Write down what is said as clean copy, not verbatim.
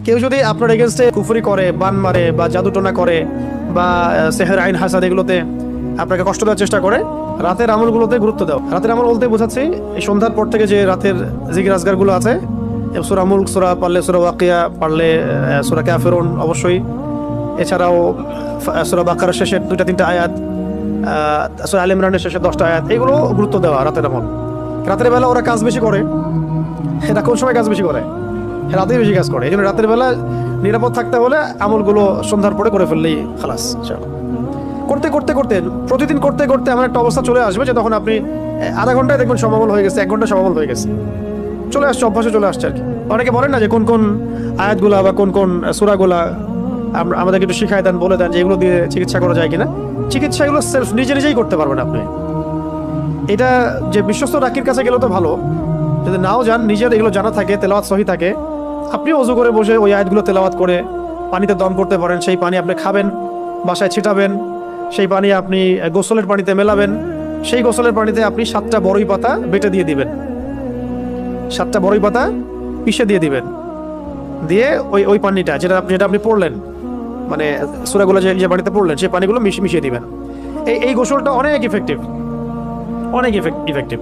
কেউ যদি আপনার এগেনস্টে কুফরি করে, বান মারে বা জাদুটোনা করে বা সেহের আইন হাসাদ এগুলোতে আপনাকে কষ্ট দেওয়ার চেষ্টা করে, রাতের আমলগুলোতে গুরুত্ব দাও। রাতের আমল বলতে বোঝাচ্ছি এই সন্ধ্যার পর থেকে যে রাতের জিকির আজগারগুলো আছে, সূরা মুলক, সূরা পারলে সূরা ওয়াকিয়া, পারলে সূরা কাফিরুন অবশ্যই, এছাড়াও সূরা বাকারার শেষের 2-3টা আয়াত, সূরা আলে ইমরানের শেষের 10টা আয়াত, এগুলো গুরুত্ব দেওয়া রাতের আমল। রাতের বেলা ওরা কাজ বেশি করে, এটা কোন সময় কাজ বেশি করে? রাতেই বেশি কাজ করে। এই জন্য রাতের বেলা নিরাপদ থাকতে হলে আমলগুলো সন্ধ্যার পরে করে ফেললেই খালাস। করতে করতে করতে প্রতিদিন করতে করতে এমন একটা অবস্থা চলে আসবে যে তখন আপনি আধা ঘন্টায় দেখবেন সমাবল হয়ে গেছে, 1 ঘন্টা সমাবল হয়ে গেছে, চলে আসছে, অভ্যাসে চলে আসছে আর কি। অনেকে বলেন না যে কোন কোন আয়াতগুলা বা কোন কোন সূরাগুলা আমাদেরকে একটু শিখায় দেন, বলে দেন যে এগুলো দিয়ে চিকিৎসা করা যায় কিনা। চিকিৎসা এগুলো সেলফ নিজেই করতে পারবেন আপনি। এটা যে বিশ্বস্ত ডাকির কাছে গেলেও তো ভালো, যদি নাও যান, নিজের এগুলো জানা থাকে, তেলাওয়াত সহি থাকে, আপনি ওযু করে বসে ওই আয়াতগুলো তেলাওয়াত করে পানিতে দম করতে পারেন। সেই পানি আপনি খাবেন, বাসায় ছিটাবেন, সেই পানি আপনি গোসলের পানিতে মেলাবেন, সেই গোসলের পানিতে আপনি 7টা বড়ই পাতা বেটে দিয়ে দিবেন, 7টা বড়ই পাতা পিষে দিয়ে দিবেন, দিয়ে ওই পানিটা যেটা আপনি পড়লেন, মানে সূরাগুলো যে পানিতে পড়লেন সেই পানিগুলো মিশিয়ে দিবেন। এই গোসলটা অনেক ইফেক্টিভ, অনেক ইফেক্টিভ।